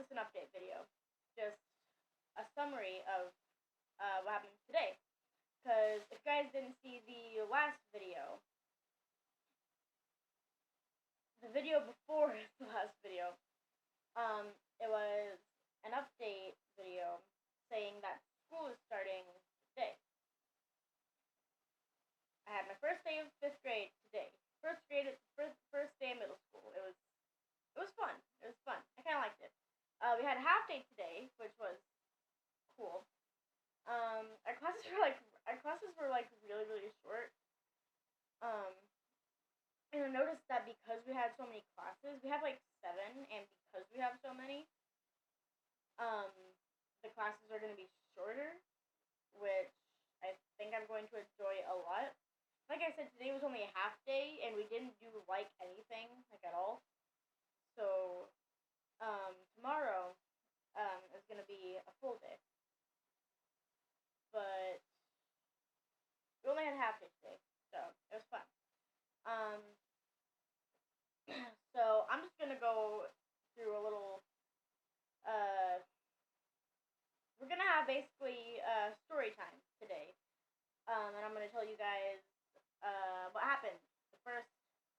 this an update video. Just a summary of what happened today. Because if you guys didn't see the last video, the video before the last video, it was an update video saying that school is starting today. I had my first day of 5th grade today. First day of middle school. It was fun. It was fun. I kind of liked it. We had a half day today, which was cool. Our classes were really, really short. And I noticed that because we had so many classes, we have like 7, and because we have so many, the classes are going to be shorter, which I think I'm going to enjoy a lot. Like I said, today was only a half day, and we didn't do anything at all. So, tomorrow, is going to be a full day. But we only had a half day today, so it was fun. So I'm just gonna go through a little. We're gonna have basically story time today, and I'm gonna tell you guys what happened the first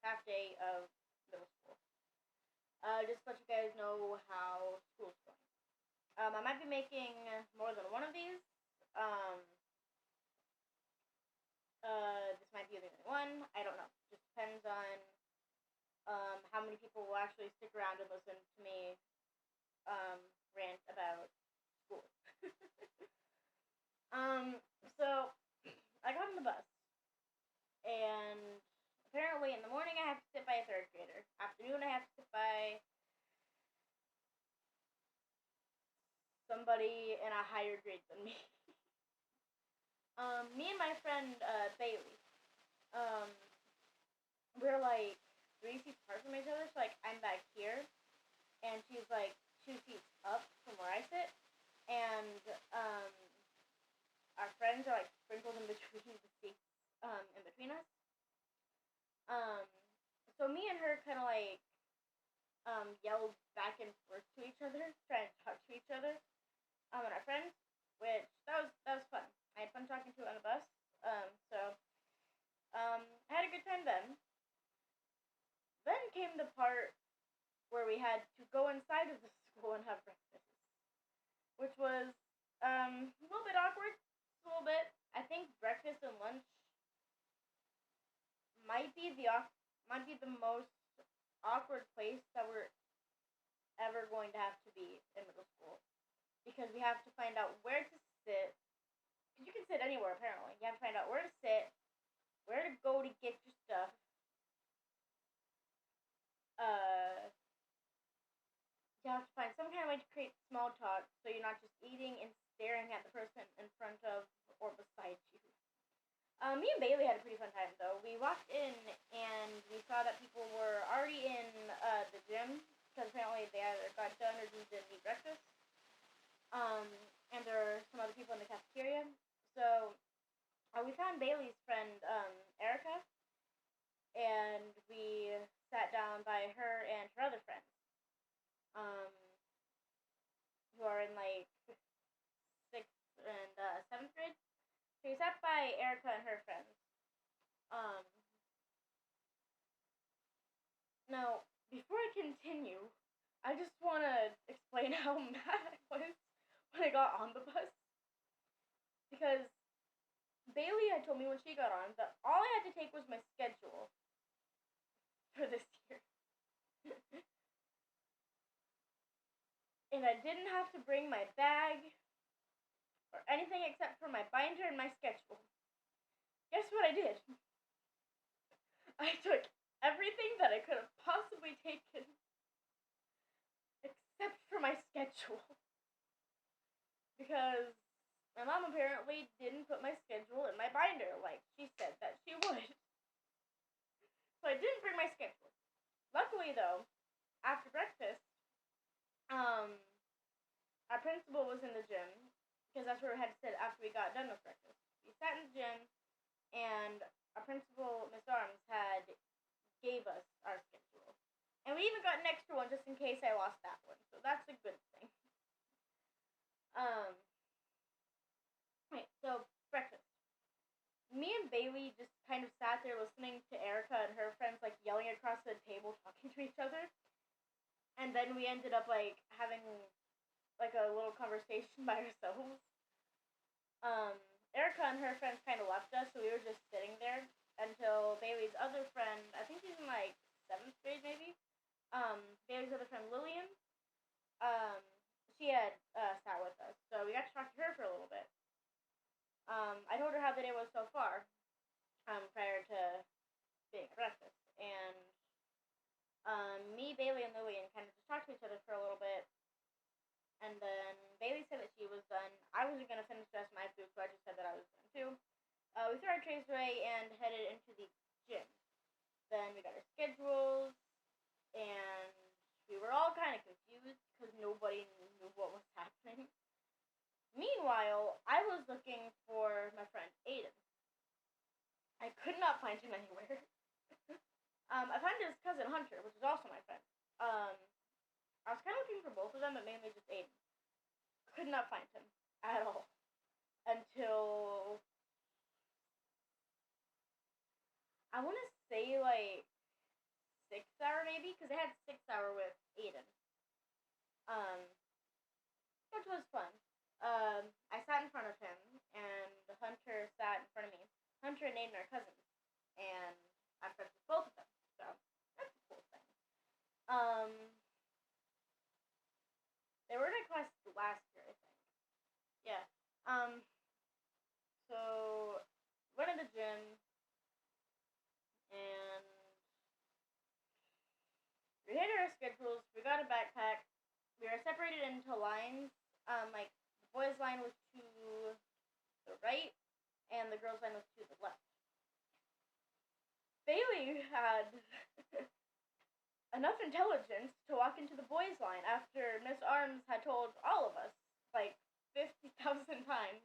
half day of middle school. Just to let you guys know how school's going. I might be making more than one of these. This might be the only one. I don't know. Just depends on how many people will actually stick around and listen to me rant about school. So I got on the bus, and apparently in the morning I have to sit by a 3rd grader. Afternoon I have to sit by somebody in a higher grade than me. Me and my friend Bailey, we're 3 feet apart from each other. So I'm back here, and she's 2 feet up from where I sit, and our friends are sprinkled in between the seats, in between us. So me and her kind of yelled back and forth to each other, trying to talk to each other, and our friends, which that was fun. I had fun talking to her on the bus. I had a good time then. Then came the part where we had to go inside of the school and have breakfast, which was a little bit awkward. A little bit. I think breakfast and lunch might be the most awkward place that we're ever going to have to be in middle school, because we have to find out where to sit. Because you can sit anywhere apparently. You have to find out where to sit, where to go to get your stuff. You have to find some kind of way to create small talk so you're not just eating and staring at the person in front of or beside you. Me and Bailey had a pretty fun time though. We walked in and we saw that people were already in the gym, because apparently they either got done or just didn't eat breakfast. And there are some other people in the cafeteria. So we found Bailey's friend Erica, and we sat down by her and her other friends, who are in 6th and 7th grade. So we sat by Erica and her friends. Now, before I continue, I just want to explain how mad I was when I got on the bus. Because Bailey had told me when she got on that all I had to take was my schedule for this year. And I didn't have to bring my bag or anything except for my binder and my schedule. Guess what I did? I took everything that I could have possibly taken except for my schedule. Because my mom apparently didn't put my schedule in my binder like she said that she would. So I didn't bring my schedule. Luckily though, after breakfast, our principal was in the gym, because that's where we had to sit after we got done with breakfast. We sat in the gym, and our principal, Miss Arms, gave us our schedule. And we even got an extra one just in case I lost that one, so that's a good thing. Um, right, so breakfast. Me and Bailey just kind of sat there listening to Erica and her friends like yelling across the table, talking to each other, and then we ended up like having like a little conversation by ourselves. Um, Erica and her friends kind of left us, so we were just sitting there until Bailey's other friend, I think she's in like seventh grade maybe. Bailey's other friend Lillian, um, she had sat with us, so we got to talk to her for a little bit. I told her how the day was so far, prior to being at breakfast, and me, Bailey, and Lillian kind of just talked to each other for a little bit, and then Bailey said that she was done. I wasn't gonna finish the rest of my food, so I just said that I was done too. We threw our trays away and headed into the gym. Then we got our schedules, and we were all kind of confused because nobody knew what was happening. Meanwhile, I was looking for my friend Aiden. I could not find him anywhere. I found his cousin Hunter, which is also my friend. Um, I was kind of looking for both of them, but mainly just Aiden. Could not find him at all until I want to say like 6 hour maybe, because I had 6 hour with Aiden. Um, which was fun. I sat in front of him, and Hunter sat in front of me. Hunter and Aiden are cousins, and I'm friends with both of them, so that's a cool thing. Um, they were in a class last year, I think. Yeah. So went to the gym, and we hit our schedules. We got a backpack. We were separated into lines. Like the boys' line was to the right, and the girls' line was to the left. Bailey had enough intelligence to walk into the boys' line after Miss Arms had told all of us, like 50,000 times,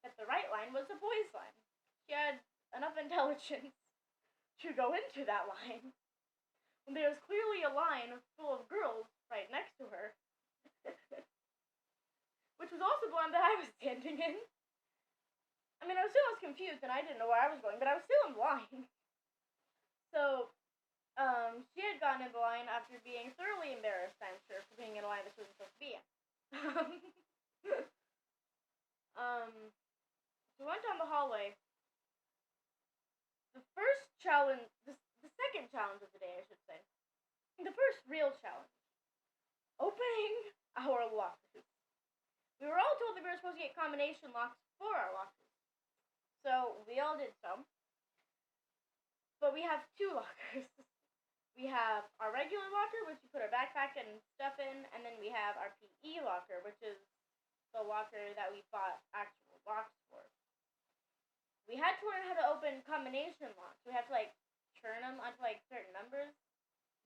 that the right line was the boys' line. She had enough intelligence to go into that line when there was clearly a line full of girls right next to her, which was also the one that I was standing in. I mean, I was still confused and I didn't know where I was going, but I was still in line. So, she had gotten in the line after being thoroughly embarrassed, I'm sure, for being in a line that she wasn't supposed to be in. um, we went down the hallway. The first challenge, the second challenge of the day, I should say. The first real challenge. Opening our lockers. We were all told that we were supposed to get combination locks for our lockers. So, we all did so. But we have two lockers. We have our regular locker, which we put our backpack and stuff in, and then we have our PE locker, which is the locker that we bought actual locks for. We had to learn how to open combination locks. We had to like turn them onto like certain numbers.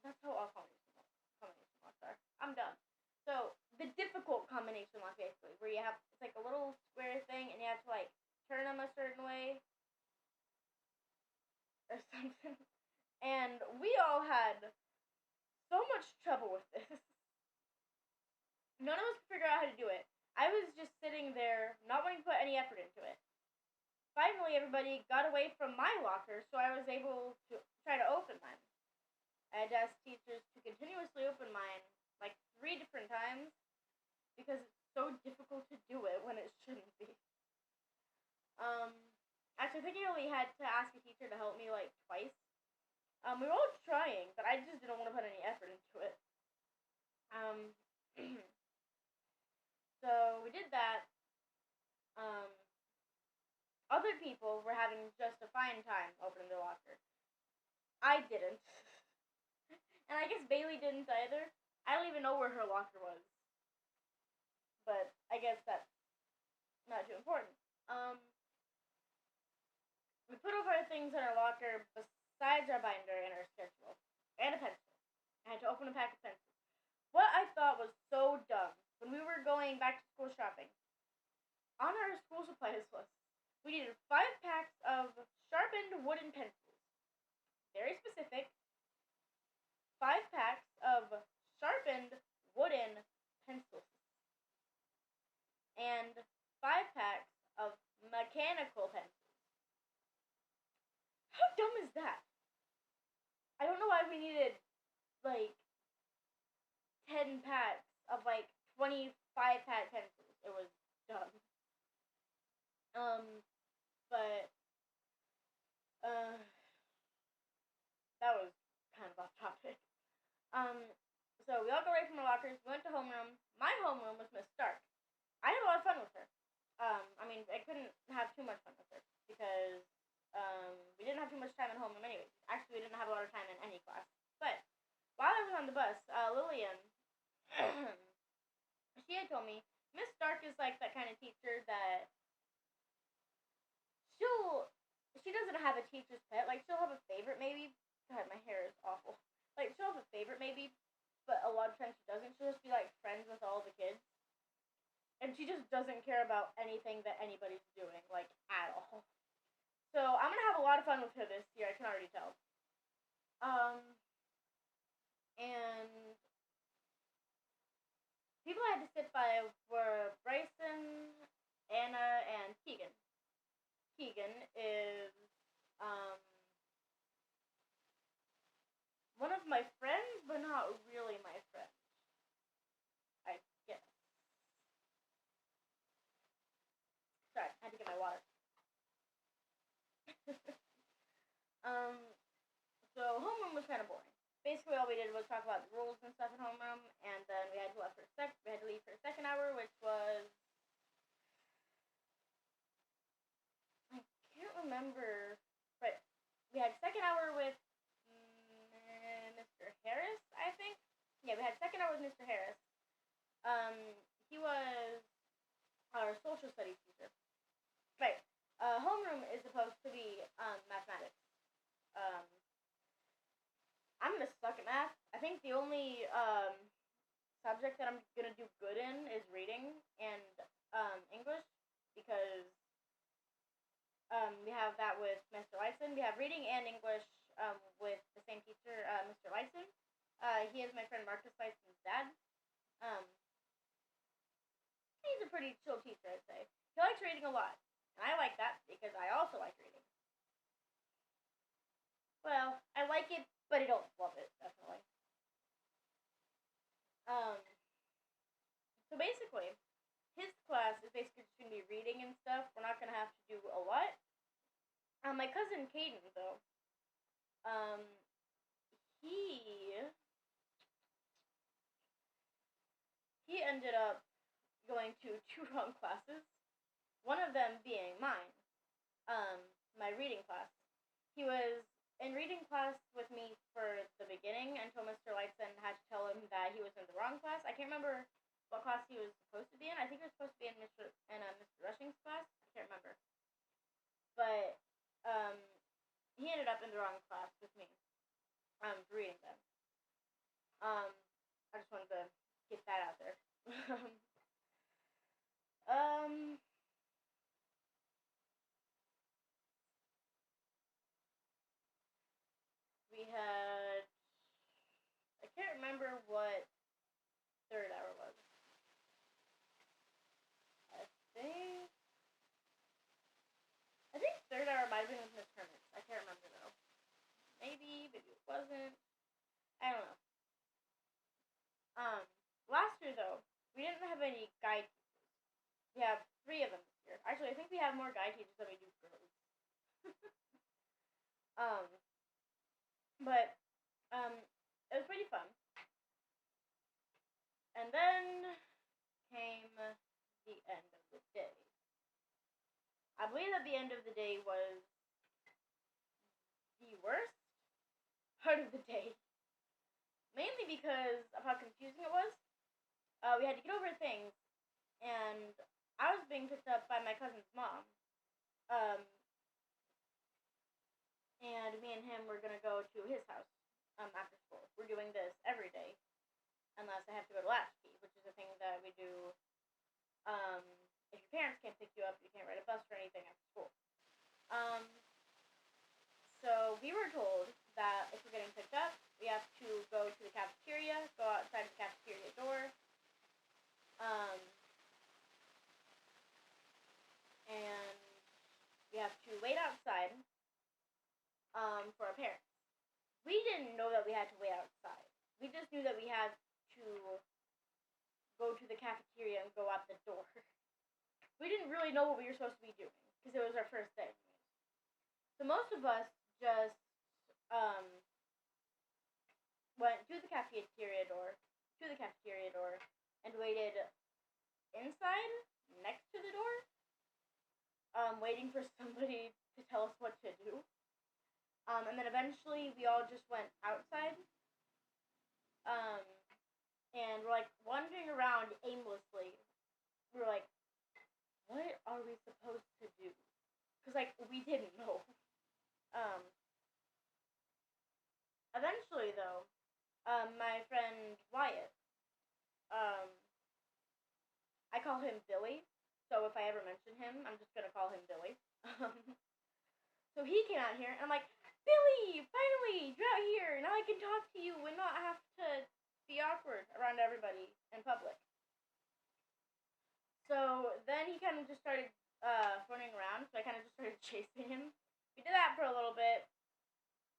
That's how all combination locks are. I'm done. So the difficult combination lock basically, where you have it's like a little square thing, and you have to like turn them a certain way or something. And we all had so much trouble with this. None of us could figure out how to do it. I was just sitting there, not wanting to put any effort into it. Finally, everybody got away from my locker, so I was able to try to open mine. I had to ask teachers to continuously open mine, like 3 different times, because it's so difficult to do it when it shouldn't be. After thinking I had to ask a teacher to help me, like, twice. We were all trying, but I just didn't want to put any effort into it. So we did that. Other people were having just a fine time opening their locker. I didn't. And I guess Bailey didn't either. I don't even know where her locker was. But I guess that's not too important. We put over our things in our locker besides our binder and our schedule. And a pencil. I had to open a pack of pencils. What I thought was so dumb, when we were going back to school shopping, on our school supplies list, we needed 5 packs of sharpened wooden pencils. Very specific. 5 packs of sharpened wooden pencils. was that? I don't know why we needed, like, 10 packs of, like, 25-pack pencils. It was dumb. But, uh, that was kind of off topic. So we all got ready from our lockers. We went to homeroom. My homeroom was Miss Stark. I had a lot of fun with her. I mean, I couldn't have too much fun with her because we didn't have too much time in homeroom anyway. Actually, we didn't have a lot of time in any class. But while I was on the bus, Lillian, she had told me Miss Stark is like that kind of teacher that she doesn't have a teacher's pet. Like, she'll have a favorite maybe. God, my hair is awful. Like, she'll have a favorite maybe, but a lot of times she doesn't. She'll just be like friends with all the kids. And she just doesn't care about anything that anybody's doing, like, at all. So I'm gonna have a lot of fun with her this year, I can already tell. And people I had to sit by were Bryson, Anna, and Keegan. Keegan is one of my friends, but not really my friend, I guess. Sorry, I had to get my water. So homeroom was kind of boring. Basically, all we did was talk about the rules and stuff in homeroom, and then we had to leave for a second hour, which was, I can't remember, but we had second hour with Mr. Harris, I think. Yeah, we had second hour with Mr. Harris. He was our social studies teacher. Right. Homeroom is supposed to be mathematics. I'm gonna suck at math. I think the only subject that I'm gonna do good in is reading and English, because we have that with Mr. Lyson. We have reading and English with the same teacher, Mr. Lyson. He is my friend Marcus Lyson's dad. He's a pretty chill teacher, I'd say. He likes reading a lot, and I like that because I also like reading. Well, I like it, but I don't love it, definitely. So basically, his class is basically just going to be reading and stuff. We're not going to have to do a lot. My cousin Caden, though, he ended up going to 2 wrong classes. One of them being mine, my reading class. He was in reading class with me for the beginning until Mr. Lightson had to tell him that he was in the wrong class. I can't remember what class he was supposed to be in. I think he was supposed to be in Mr. Rushing's class. I can't remember. But he ended up in the wrong class with me. For reading them. I just wanted to get that out there. We had, I can't remember what third hour was. I think third hour might have been with Miss Hermits. I can't remember though. Maybe it wasn't. I don't know. Last year though, we didn't have any guide teachers. We have 3 of them this year. Actually, I think we have more guide teachers than we do girls. But it was pretty fun. And then came the end of the day. I believe that the end of the day was the worst part of the day. Mainly because of how confusing it was. We had to get over things, and I was being picked up by my cousin's mom. And me and him were going to go to his house after school. We're doing this every day, unless I have to go to Latchkey, which is a thing that we do. If your parents can't pick you up, you can't ride a bus or anything after school. So we were told that if we're getting picked up, we have to go to the cafeteria, go outside the cafeteria door, and we have to wait outside for our parents. We didn't know that we had to wait outside. We just knew that we had to go to the cafeteria and go out the door. We didn't really know what we were supposed to be doing because it was our first day. So most of us just went to the cafeteria door, and waited inside next to the door, waiting for somebody to tell us what to do. And then eventually we all just went outside, and we're like wandering around aimlessly. We were like, what are we supposed to do? Because like we didn't know. Eventually though, my friend Wyatt, I call him Billy. So if I ever mention him, I'm just gonna call him Billy. So he came out here, and I'm like, Billy, finally, you're out here. Now I can talk to you and not have to be awkward around everybody in public. So then he kind of just started running around, so I kind of just started chasing him. We did that for a little bit.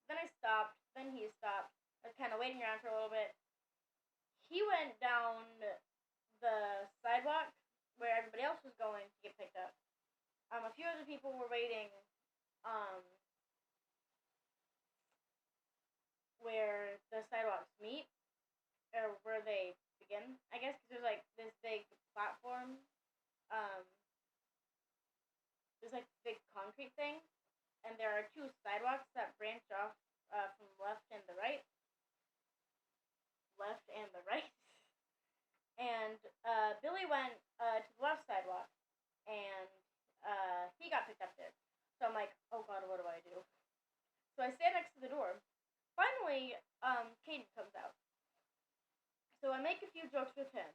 Then I stopped. Then he stopped. I was kind of waiting around for a little bit. He went down the sidewalk where everybody else was going to get picked up. A few other people were waiting where the sidewalks meet, or where they begin, I guess, because there's like this big platform. There's like big concrete thing, and there are two sidewalks that branch off from left and the right. And Billy went to the left sidewalk, and he got picked up there. So I'm like, oh god, what do I do? So I stand next to the door. Finally, Caden comes out. So I make a few jokes with him,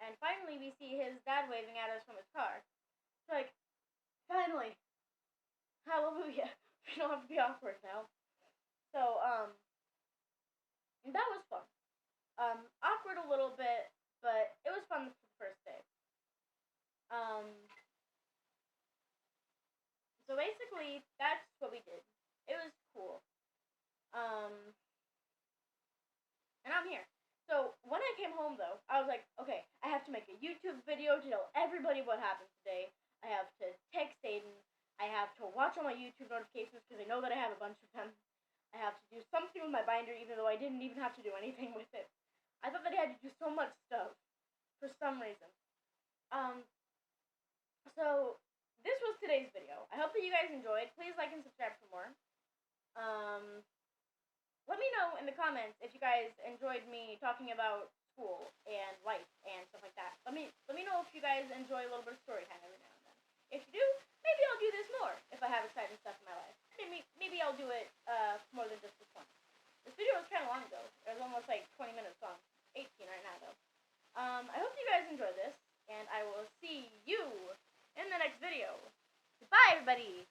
and finally we see his dad waving at us from his car. It's like, finally, hallelujah, we don't have to be awkward now. So, that was fun. Awkward a little bit, but it was fun for the first day. So basically, that's what we did. It was cool. And I'm here. So when I came home, though, I was like, okay, I have to make a YouTube video to tell everybody what happened today. I have to text Aiden. I have to watch all my YouTube notifications because I know that I have a bunch of them. I have to do something with my binder, even though I didn't even have to do anything with it. I thought that I had to do so much stuff for some reason. So this was today's video. I hope that you guys enjoyed. Please like and subscribe for more. Let me know in the comments if you guys enjoyed me talking about school and life and stuff like that. Let me know if you guys enjoy a little bit of story time every now and then. If you do, maybe I'll do this more if I have exciting stuff in my life. Maybe I'll do it more than just this one. This video was kind of long though. It was almost like 20 minutes long. 18 right now though. I hope you guys enjoy this, and I will see you in the next video. Goodbye, everybody!